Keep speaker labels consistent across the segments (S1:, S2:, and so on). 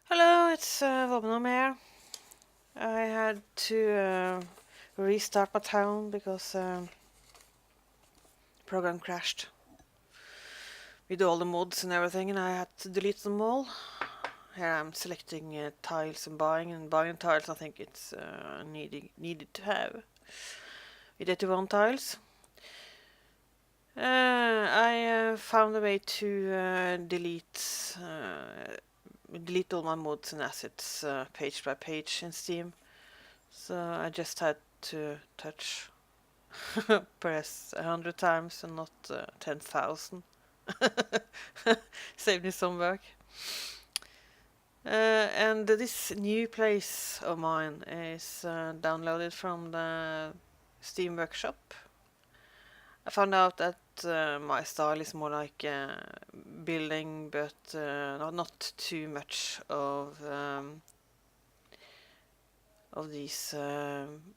S1: Hello, it's Vobnam here. I had to restart my town because the program crashed with all the mods and everything, and I had to delete them all. Here I'm selecting tiles and buying tiles. I think it's needed to have with 81 tiles. I found a way to delete all my mods and assets page by page in Steam. So I just had to press 100 times and not 10,000. Saved me some work. And this new place of mine is downloaded from the Steam Workshop. I found out that my style is more like building, but not too much of these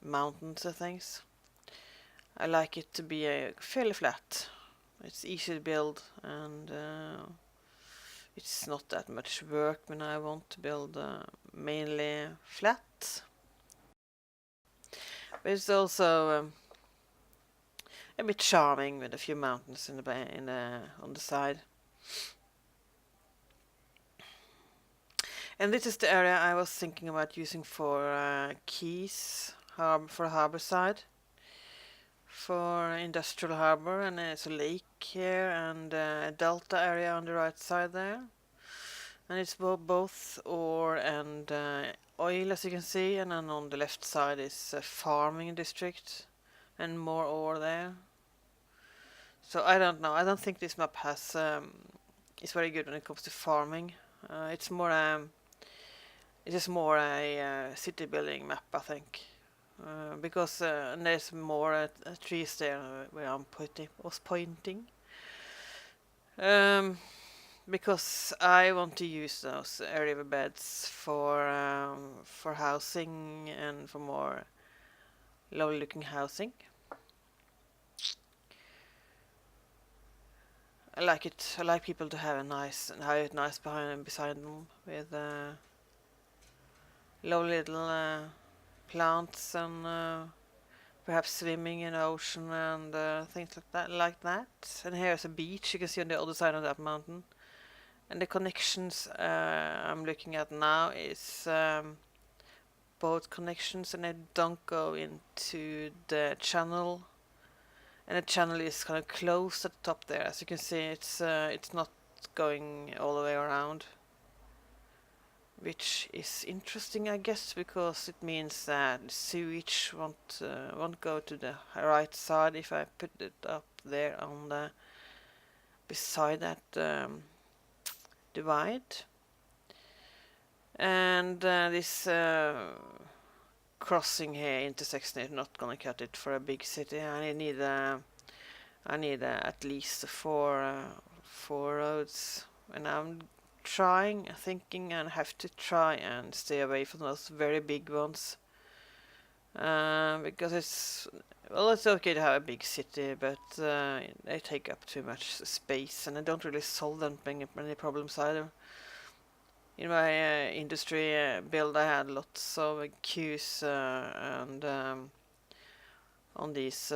S1: mountains and things. I like it to be fairly flat. It's easy to build, and it's not that much work when I want to build mainly flat. But it's also a bit charming with a few mountains on the side. And this is the area I was thinking about using for quays for the harbor side. For industrial harbor, and there's a lake here and a delta area on the right side there. And it's both ore and oil, as you can see, and then on the left side is a farming district and more ore there. So I don't know. I don't think this map is very good when it comes to farming. It's just more a city building map, I think. Because there's more trees there where was pointing. Because I want to use those riverbeds for housing and for more low-looking housing. I like it. I like people to have it nice beside them with low little plants and perhaps swimming in the ocean and things like that. And here's a beach you can see on the other side of that mountain. And the connections I'm looking at now is boat connections, and they don't go into the channel. And the channel is kind of closed at the top there. As you can see, it's not going all the way around, which is interesting, I guess, because it means that sewage won't go to the right side if I put it up there on the beside that divide. And this crossing here intersection is not gonna cut it for a big city. I need at least four roads, and I'm thinking, and have to try and stay away from those very big ones. Because it's okay to have a big city, but they take up too much space, and they don't really solve them many problems either. In my industry build, I had lots of queues and on these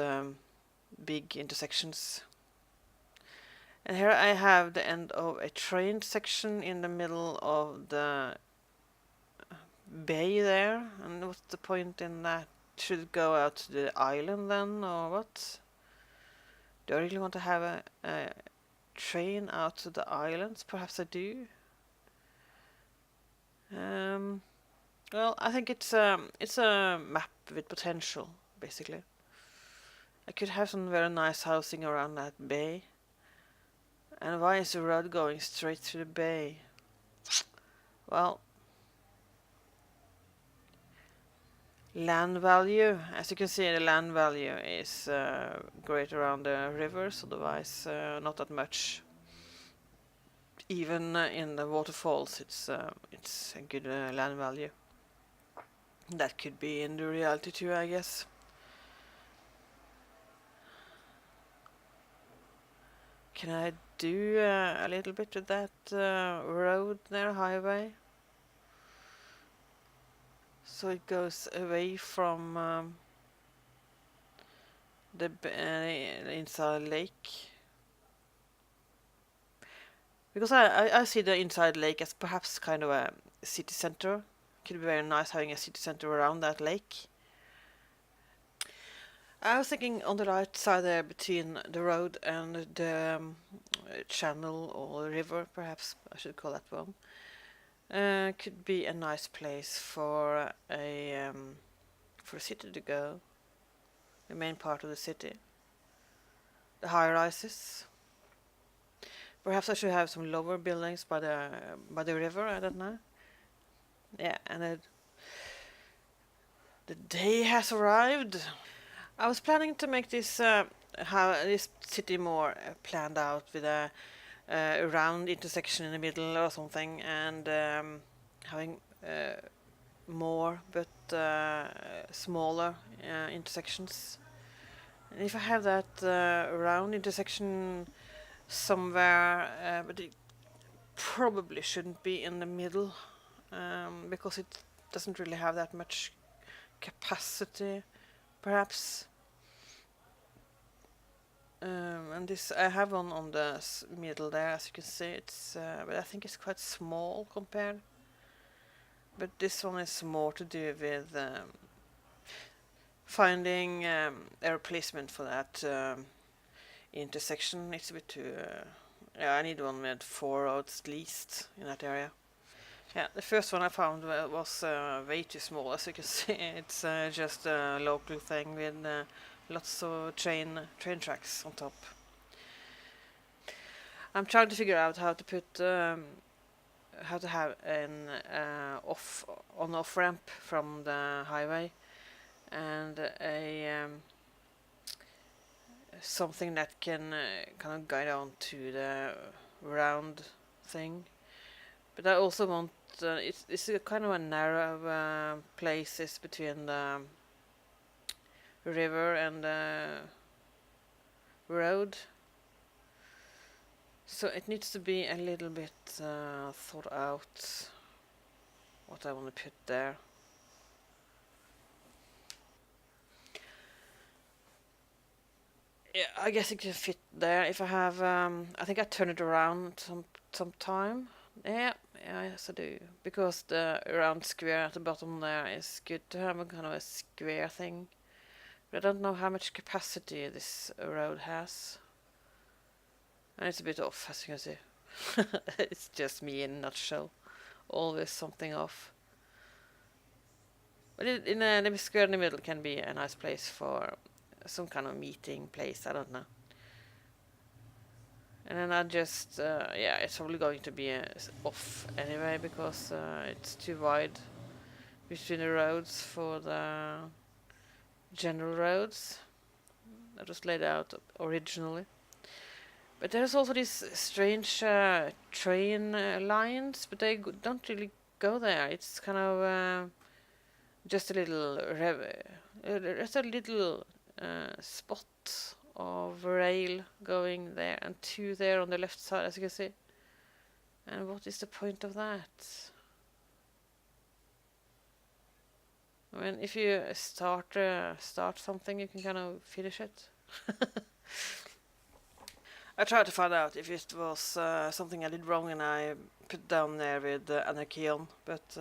S1: big intersections. And here I have the end of a train section in the middle of the bay there. And what's the point in that? Should it go out to the island then, or what? Do I really want to have a train out to the islands? Perhaps I do. Well, I think it's a map with potential, basically. I could have some very nice housing around that bay. And why is the road going straight through the bay? Well, land value. As you can see, the land value is great around the rivers, otherwise not that much. Even in the waterfalls, it's a good land value. That could be in the reality too, I guess. Can I do a little bit of that road there, highway? so it goes away from the inside lake. Because I see the inside lake as perhaps kind of a city center. Could be very nice having a city center around that lake. I was thinking on the right side there between the road and the channel or river, perhaps I should call that one. Could be a nice place for a city to go. The main part of the city. The high rises. Perhaps I should have some lower buildings by the river. I don't know. Yeah, and the day has arrived. I was planning to make this this city more planned out with a round intersection in the middle or something, and having more but smaller intersections. And if I have that round intersection somewhere, but it probably shouldn't be in the middle, because it doesn't really have that much capacity, perhaps. And this I have one on the middle there, as you can see. It's but I think it's quite small compared. But this one is more to do with finding a replacement for that intersection. It's a bit too. Yeah, I need one with 4 roads at least in that area. Yeah, the first one I found was way too small, as you can see. It's just a local thing with lots of train tracks on top. I'm trying to figure out how to put how to have an off ramp from the highway and a something that can kind of guide on to the round thing. But I also want it's a kind of a narrow places between the river and the road. So it needs to be a little bit thought out what I want to put there. Yeah, I guess it can fit there if I have. I think I turn it around some time. Yeah, yes I do. Because the round square at the bottom there is good to have a kind of a square thing. But I don't know how much capacity this road has. And it's a bit off, as you can see. It's just me in a nutshell. Always something off. But in the square in the middle can be a nice place for some kind of meeting place. I don't know. And then I just, yeah, it's probably going to be off anyway because it's too wide between the roads for the general roads that was laid out originally. But there's also these strange train lines, but they don't really go there. It's kind of just a little just a little spot of rail going there and 2 there on the left side, as you can see. And what is the point of that? I mean, if you start something, you can kind of finish it. I tried to find out if it was something I did wrong and I put down there with anarchy on, but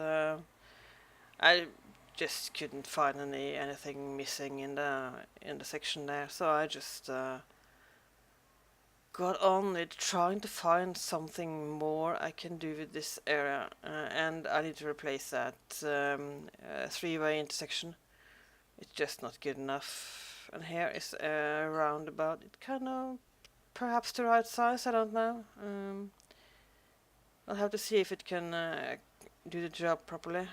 S1: I just couldn't find anything missing in the section there, so I just got on with trying to find something more I can do with this area, and I need to replace that 3-way intersection. It's just not good enough. And here is a roundabout. It kind of perhaps the right size. I don't know. I'll have to see if it can do the job properly.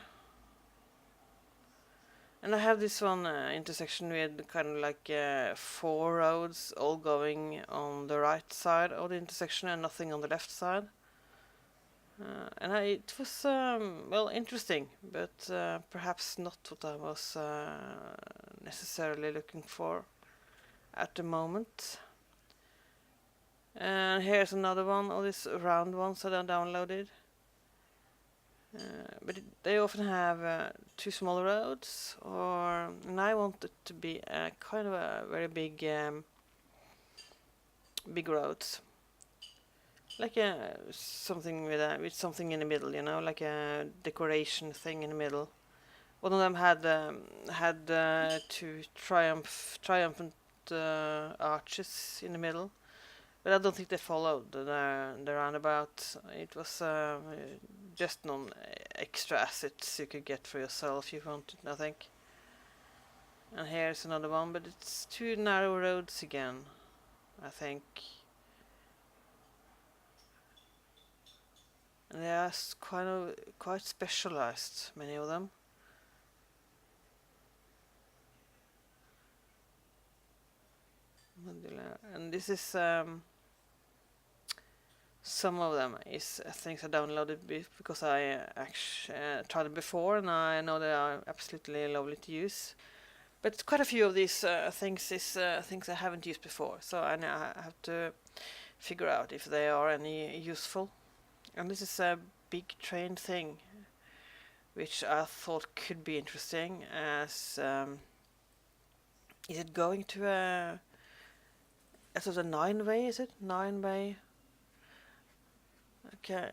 S1: And I have this one intersection with kind of like 4 roads all going on the right side of the intersection and nothing on the left side. And it was, well, interesting, but perhaps not what I was necessarily looking for at the moment. And here's another one of these round ones that I downloaded. But they often have two small roads, and I want it to be a kind of a very big roads, like something with something in the middle, like a decoration thing in the middle. One of them had two triumphant arches in the middle, but I don't think they followed the roundabout. It was just non extra assets you could get for yourself if you wanted, I think. And here's another one, but it's two narrow roads again, I think. And they are quite specialized, many of them. And this is some of them is things I downloaded because I actually tried it before, and I know they are absolutely lovely to use. But quite a few of these things is things I haven't used before, so I have to figure out if they are any useful. And this is a big train thing, which I thought could be interesting. As is it going to a sort of 9-way? Is it 9-way? Okay,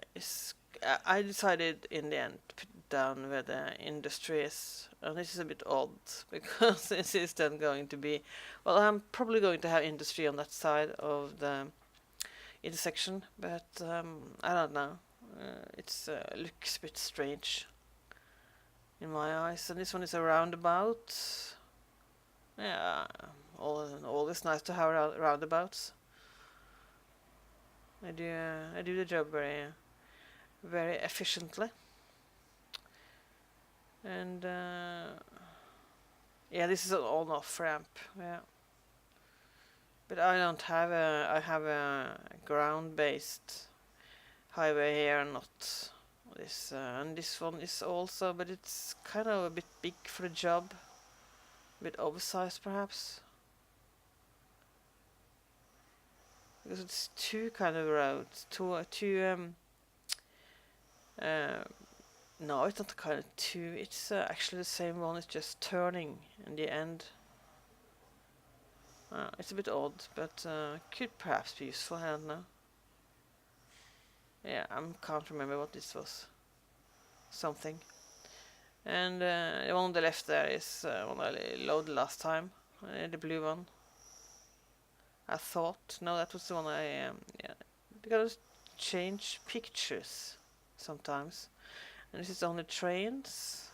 S1: I decided in the end to put it down where the industry is, and this is a bit odd because this is then going to be, well, I'm probably going to have industry on that side of the intersection, but I don't know. It looks a bit strange in my eyes, and this one is a roundabout. Yeah, always nice to have roundabouts. I do the job very efficiently, and yeah, this is an on-off ramp. Yeah, but I don't have I have a ground-based highway here, not this. And this one is also, but it's kind of a bit big for the job, a bit oversized perhaps, because it's two kind of roads, two. No, it's not kind of two. It's actually the same one. It's just turning in the end. It's a bit odd, but could perhaps be useful. I don't know. Yeah, I can't remember what this was. Something. And the one on the left there is one I loaded last time. The blue one. I thought. No, that was the one I. Yeah, because change pictures sometimes. And this is on the trains.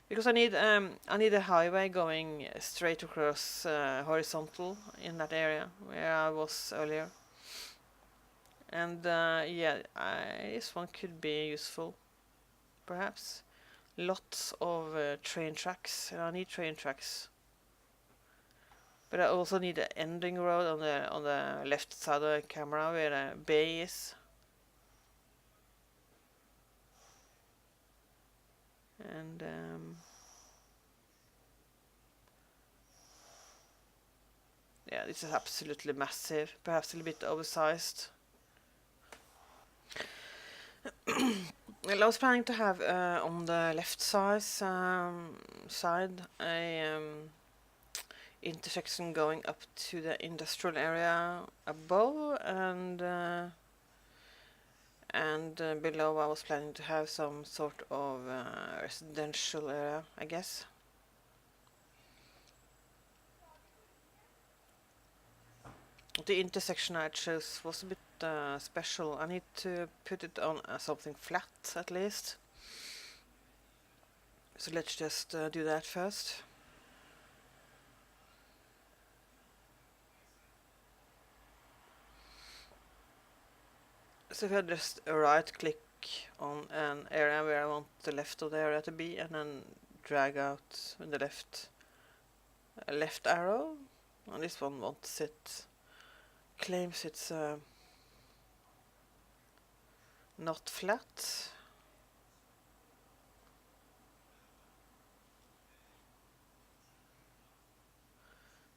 S1: Because I need a highway going straight across horizontal in that area where I was earlier. And yeah, this one could be useful, perhaps. Lots of train tracks. I need train tracks, but I also need an ending road on the left side of the camera where the bay is. And yeah, this is absolutely massive. Perhaps a little bit oversized. Well, I was planning to have on the left side a intersection going up to the industrial area above, and below I was planning to have some sort of residential area, I guess. The intersection I chose was a bit special. I need to put it on something flat at least. So let's just do that first. So if I just right click on an area where I want the left of the area to be, and then drag out the left arrow, and this one wants it, claims it's not flat.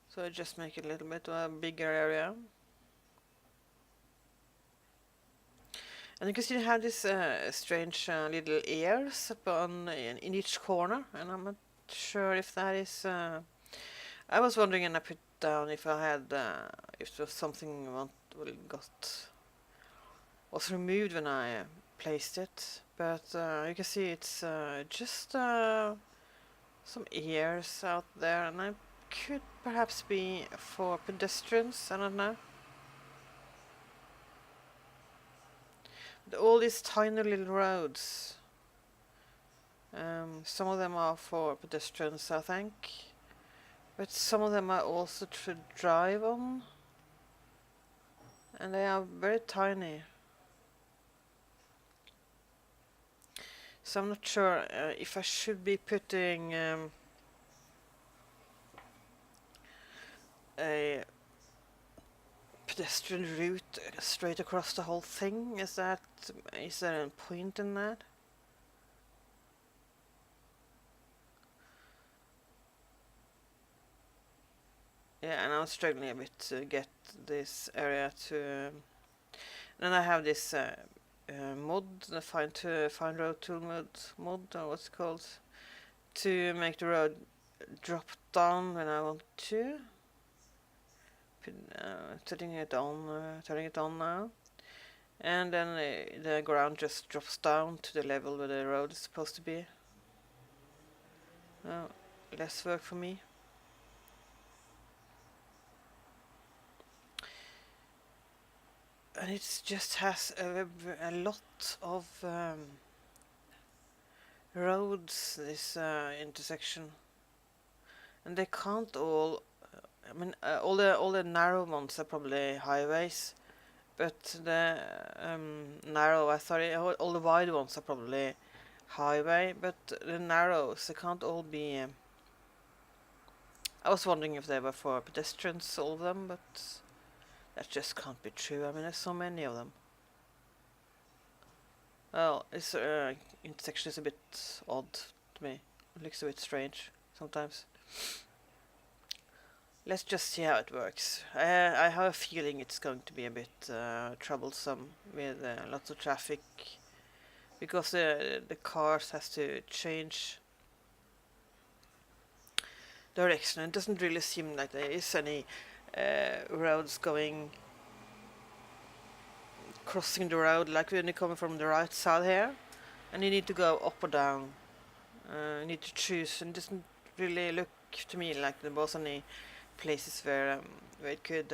S1: So I just make it a little bit of a bigger area. And you can see they have this strange little ears up in each corner, and I'm not sure if that is. I was wondering, and I put down if I had if there was something was removed when I placed it, but you can see it's just some ears out there, and I could perhaps be for pedestrians. I don't know. All these tiny little roads. Some of them are for pedestrians, I think, but some of them are also to drive on, and they are very tiny. So I'm not sure if I should be putting a pedestrian route straight across the whole thing. Is there a point in that? Yeah, and I'm struggling a bit to get this area to. Then I have this mod, the find road tool mod, or what's it called, to make the road drop down when I want to. Turning it on now, and then the ground just drops down to the level where the road is supposed to be. Less work for me. And it just has a lot of roads, this intersection, and they can't all. I mean, all the narrow ones are probably highways, but the all the wide ones are probably highway, but the narrows, they can't all be. I was wondering if they were for pedestrians, all of them, but that just can't be true. I mean, there's so many of them. Well, this intersection is a bit odd to me. It looks a bit strange sometimes. Let's just see how it works. I have a feeling it's going to be a bit troublesome with lots of traffic, because the cars has to change direction. It doesn't really seem like there is any roads crossing the road, like when you're coming from the right side here, and you need to go up or down. You need to choose, and it doesn't really look to me like there was any places where it could.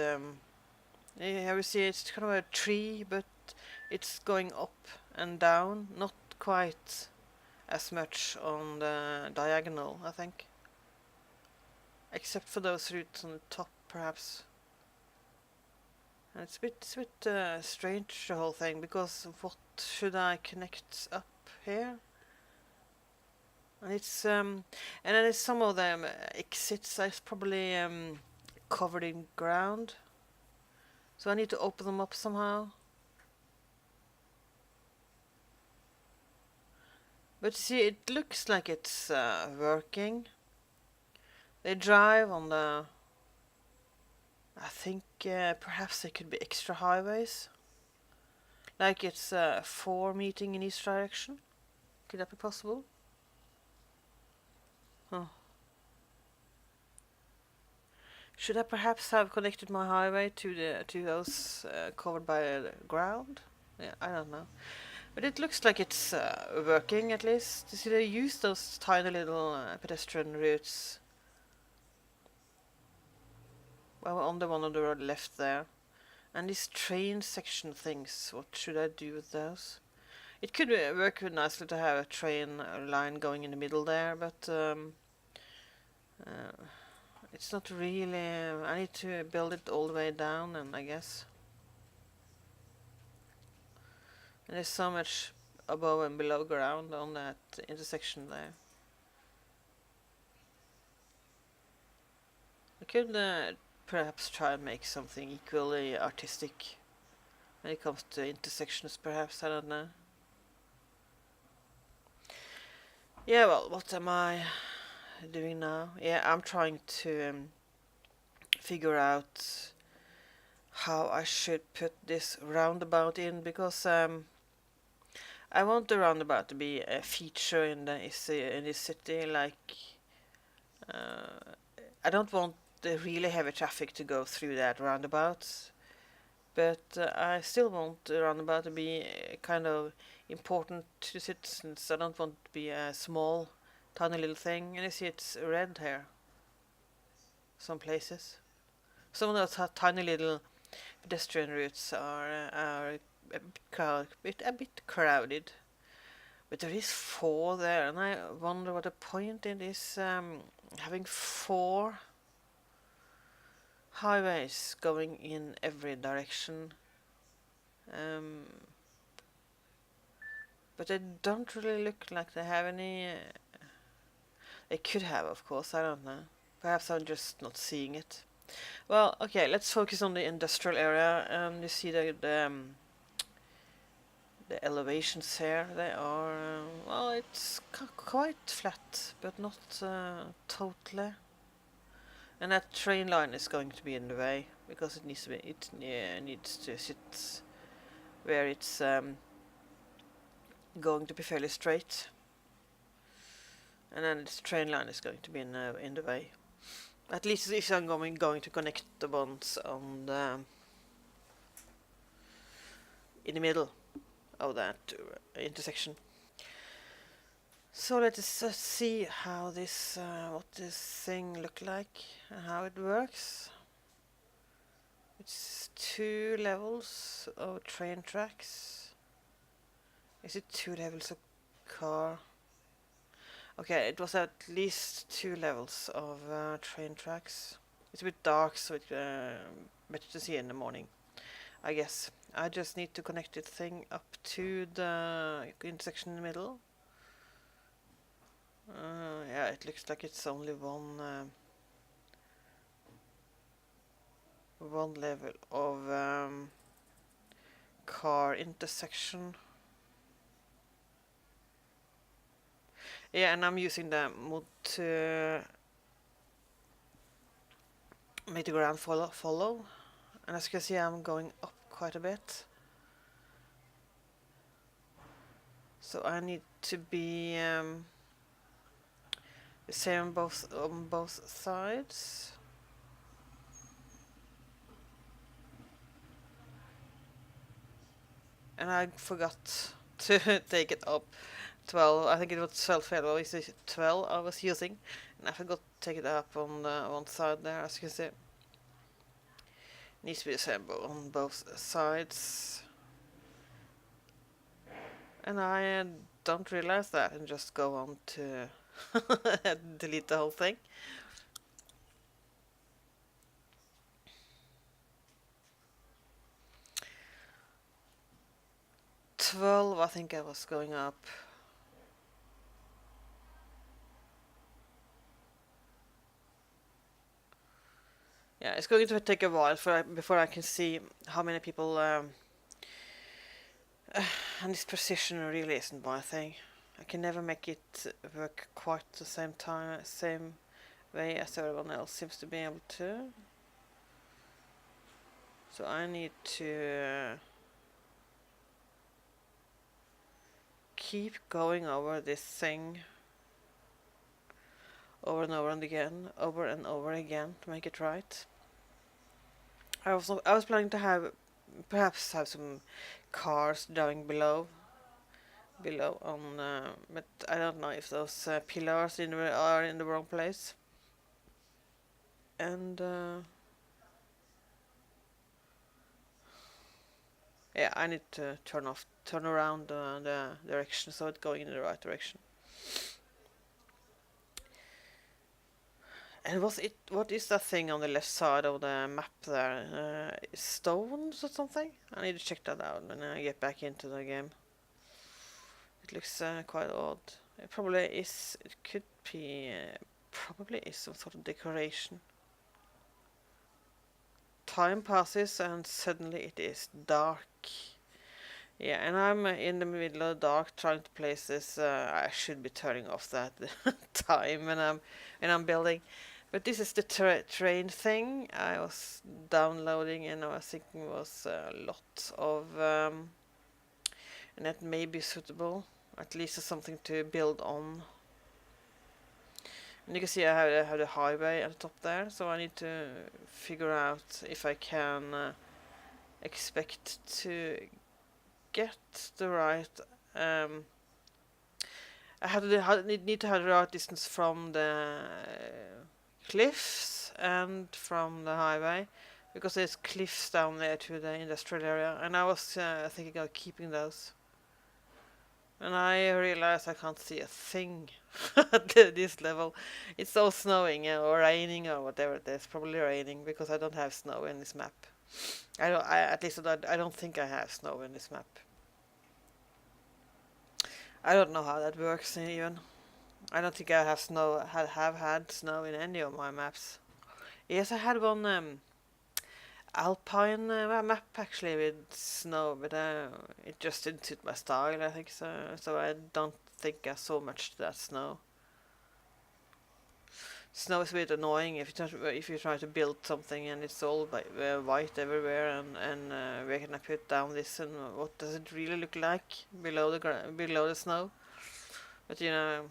S1: Here we see it's kind of a tree, but it's going up and down, not quite as much on the diagonal, I think. Except for those roots on the top, perhaps. And it's a bit strange, the whole thing, because what should I connect up here? And it's and then there's some of them exits. It's probably covered in ground, so I need to open them up somehow. But see, it looks like it's working. They drive on the. I think perhaps they could be extra highways. Like it's 4 meeting in each direction. Could that be possible? Oh. Should I perhaps have connected my highway to those covered by the ground? Yeah, I don't know. But it looks like it's working, at least. You see, they use those tiny little pedestrian routes. Well, on the one on the road left there. And these train section things, what should I do with those? It could work nicely to have a train line going in the middle there, but it's not really. I need to build it all the way down, and I guess. And there's so much above and below ground on that intersection there. I could perhaps try and make something equally artistic when it comes to intersections, perhaps. I don't know. Yeah, well, what am I doing now? Yeah, I'm trying to figure out how I should put this roundabout in, because I want the roundabout to be a feature in this city. Like, uh, I don't want the really heavy traffic to go through that roundabout, but I still want the roundabout to be kind of important to citizens. I don't want it to be a small, tiny little thing. And you see, it's red here. Some places. Some of those tiny little pedestrian routes are a bit crowded. But there is four there, and I wonder what the point it is having four highways going in every direction. Um, but they don't really look like they have any. They could have, of course, I don't know. Perhaps I'm just not seeing it. Well, okay, let's focus on the industrial area. You see the elevations here. They are, well, it's quite flat, but not totally. And that train line is going to be in the way because it needs to be. It needs to sit where it's going to be fairly straight, and then this train line is going to be in the way. At least if I'm going to connect the ones on the in the middle of that intersection. So let us see how this what this thing look like and how it works. It's 2 levels of train tracks. Is it 2 levels of car? Okay, it was at least 2 levels of train tracks. It's a bit dark, so it's better to see in the morning, I guess. I just need to connect the thing up to the intersection in the middle. Yeah, it looks like it's only one level of car intersection. Yeah, and I'm using the mode to make the ground follow. And as you can see, I'm going up quite a bit. So I need to be the same on both sides. And I forgot to take it up 12. I think it was 12 or is it 12 I was using, and I forgot to take it up on one side there. As you can see, needs to be the same on both sides. And I don't realize that and just go on to delete the whole thing. 12, I think I was going up. Yeah, it's going to take a while before I can see how many people. And this precision really isn't my thing. I can never make it work quite the same way as everyone else seems to be able to. So I need to keep going over this thing over and over again to make it right. I was planning to perhaps have some cars driving below on, but I don't know if those pillars are in the wrong place. And yeah, I need to turn around the direction so it's going in the right direction. And what is that thing on the left side of the map there? Stones or something? I need to check that out when I get back into the game. It looks quite odd. It probably is. It could be. Probably is some sort of decoration. Time passes and suddenly it is dark. Yeah, and I'm in the middle of the dark trying to place this. I should be turning off that time when I'm building. But this is the train thing I was downloading, and I was thinking was a lot of and that may be suitable. At least as something to build on. And you can see I have the highway at the top there, so I need to figure out if I can expect to get the right. Need to have the right distance from the cliffs and from the highway, because there's cliffs down there to the industrial area, and I was thinking of keeping those. And I realized I can't see a thing at this level. It's so snowing or raining or whatever it is. Probably raining because I don't have snow in this map. At least I don't think I have snow in this map. I don't know how that works even. I don't think I have had snow in any of my maps. Yes, I had one Alpine map actually with snow, but it just didn't suit my style, I think so. So I don't think I saw much to that snow. Snow is a bit annoying if you try to build something and it's all white everywhere, and where can I put down this and what does it really look like below the snow? But you know,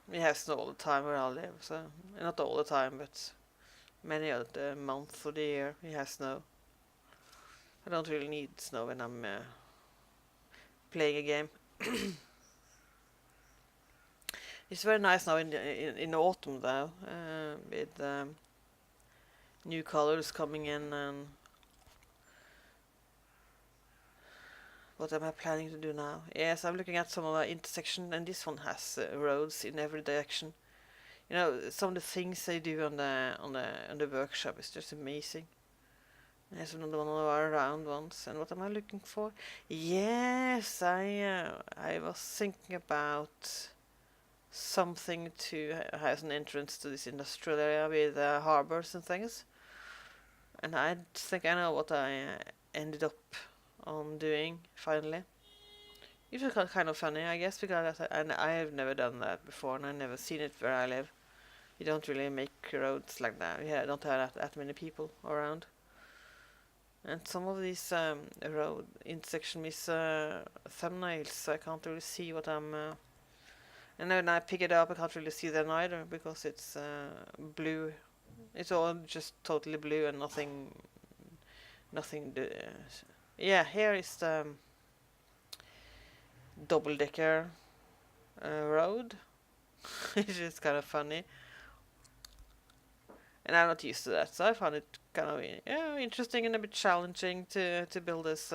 S1: we have snow all the time where I live, so not all the time, but many of the months of the year we have snow. I don't really need snow when I'm playing a game. It's very nice now in autumn though, with new colors coming in. And what am I planning to do now? Yes, I'm looking at some of the intersection, and this one has roads in every direction. You know, some of the things they do on the workshop is just amazing. There's another one of our round ones. And what am I looking for? Yes, I was thinking about something to have an entrance to this industrial area with harbors and things. And I think I know what I ended up on doing finally. It was kind of funny, I guess, because I have never done that before, and I've never seen it where I live. You don't really make roads like that. Yeah, don't have that many people around. And some of these road intersection is thumbnails, so I can't really see what I'm. And when I pick it up, I can't really see them either because it's blue. It's all just totally blue and nothing. Yeah, here is the double-decker road, which is kind of funny. And I'm not used to that, so I found it kind of interesting and a bit challenging to build this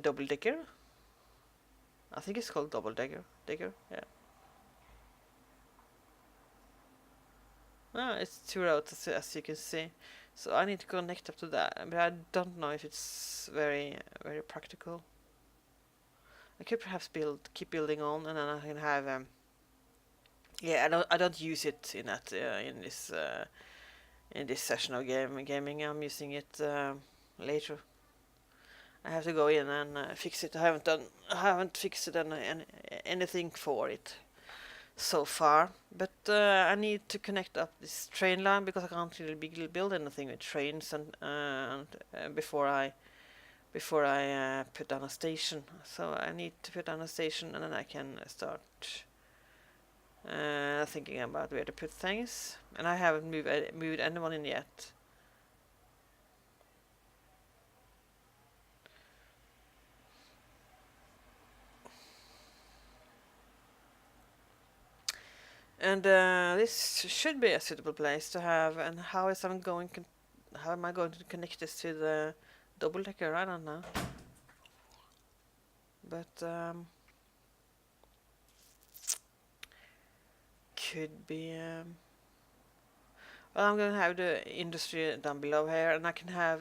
S1: double-decker. I think it's called double-decker. Yeah. It's two roads as you can see. So I need to connect up to that, but I don't know if it's very practical. I could perhaps keep building on, and then I can have I don't use it in that in this session of gaming. I'm using it later. I have to go in and fix it. I haven't fixed it anything for it so far, but I need to connect up this train line because I can't really build anything with trains and before I put down a station. So I need to put down a station, and then I can start thinking about where to put things. And I haven't moved anyone in yet. And this should be a suitable place to have. And how am I going to connect this to the double-decker? I don't know. But could be. Well, I'm gonna have the industry down below here, and I can have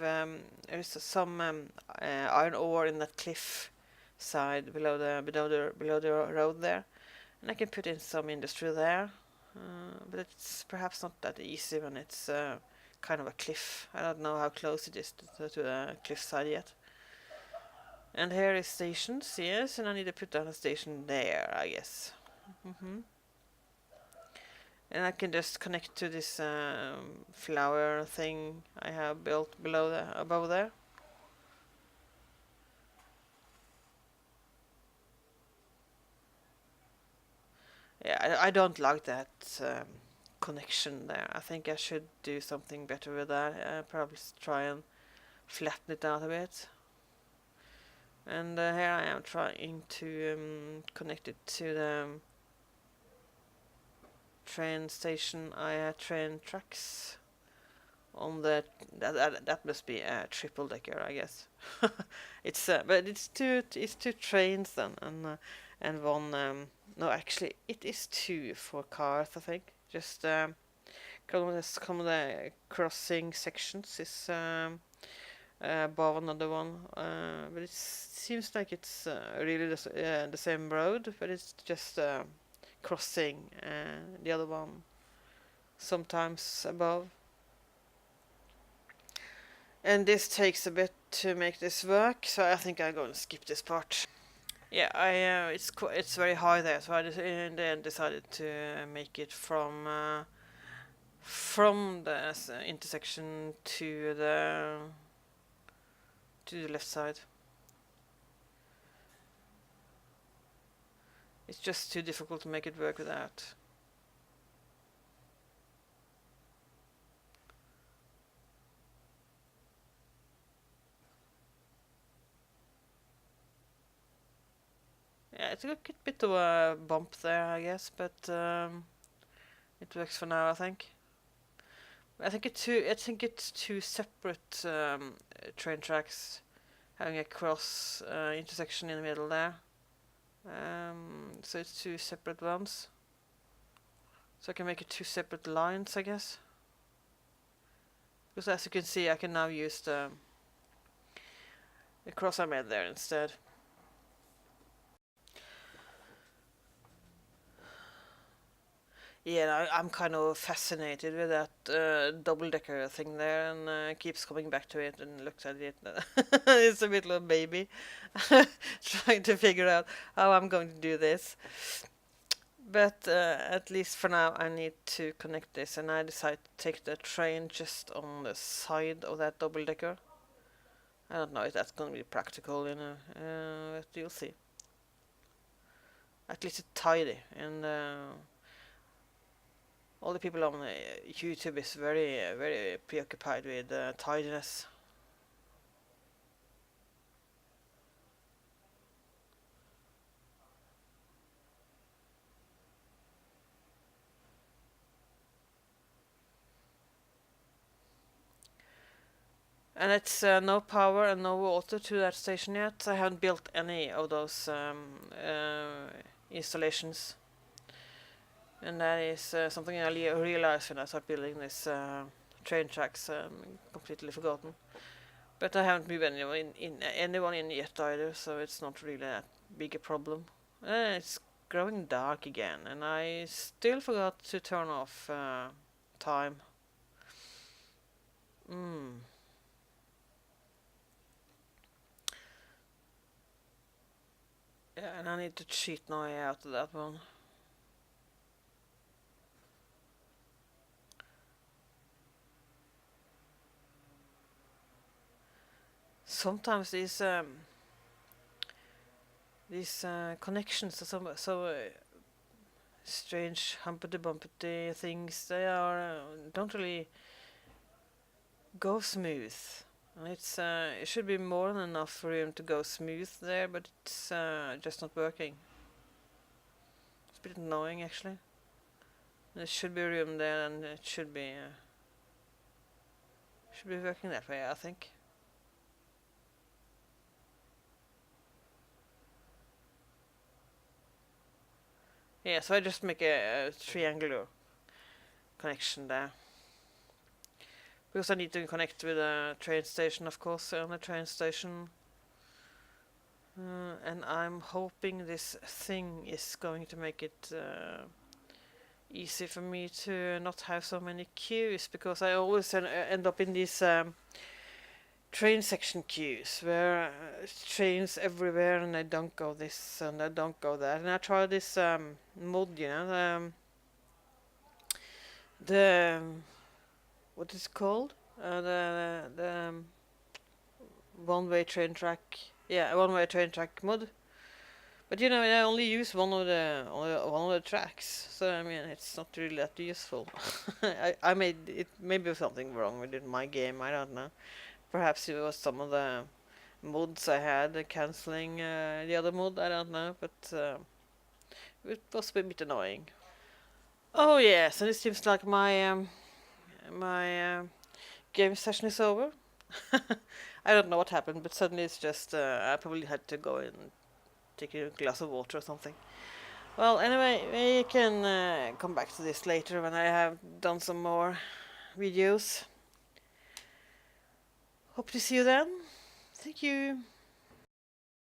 S1: there's some iron ore in that cliff side below the road there. And I can put in some industry there, but it's perhaps not that easy when it's kind of a cliff. I don't know how close it is to the cliffside yet. And here is stations, yes, and I need to put down a station there, I guess. And I can just connect to this flower thing I have built above there. Yeah, I don't like that connection there. I think I should do something better with that. Probably try and flatten it out a bit. And here I am trying to connect it to the train station. Train tracks on the that must be a triple decker, I guess. It's but it's two trains then, and one no, actually it is two for cars, I think. Just come the crossing sections is above another one, but it seems like it's really the same road, but it's just crossing the other one sometimes above. And this takes a bit to make this work, so I think I'm going to skip this part. Yeah, it's very high there, so I in the end decided to make it from the intersection to the left side. It's just too difficult to make it work without. Yeah, it's a good bit of a bump there, I guess, but it works for now, I think. I think it's two separate train tracks having a cross intersection in the middle there. So it's two separate ones. So I can make it two separate lines, I guess. Because as you can see, I can now use the cross I made there instead. Yeah, I'm kind of fascinated with that double-decker thing there, and keeps coming back to it and looks at it. It's a little baby trying to figure out how I'm going to do this. But at least for now, I need to connect this, and I decide to take the train just on the side of that double-decker. I don't know if that's going to be practical, but you'll see. At least it's tidy, and all the people on YouTube is very preoccupied with tidiness. And it's no power and no water to that station yet. I haven't built any of those installations. And that is something I realized when I started building this train tracks. Completely forgotten. But I haven't moved anyone in yet either, so it's not really that big a problem. It's growing dark again, and I still forgot to turn off time. Yeah, and I need to cheat my way out of that one. Sometimes these connections are so strange, humpty bumpty things. They are don't really go smooth. And it should be more than enough room to go smooth there, but it's just not working. It's a bit annoying actually. There should be room there, and it should be working that way, I think. Yeah, so I just make a triangular connection there. Because I need to connect with a train station, of course, on the train station. And I'm hoping this thing is going to make it easy for me to not have so many queues, because I always end up in these train section queues where trains everywhere, and I don't go this and I don't go that. And I tried this mod, the what is it called? The one-way train track. Yeah, a one-way train track mod. But you know, I only use one of the tracks, so I mean, it's not really that useful. I made it. Maybe there's something wrong with it, my game. I don't know. Perhaps it was some of the mods I had canceling the other mod. I don't know, but it was a bit annoying. Oh yes, and it seems like my game session is over. I don't know what happened, but suddenly it's just I probably had to go and take a glass of water or something. Well, anyway, we can come back to this later when I have done some more videos. Hope to see you then. Thank you.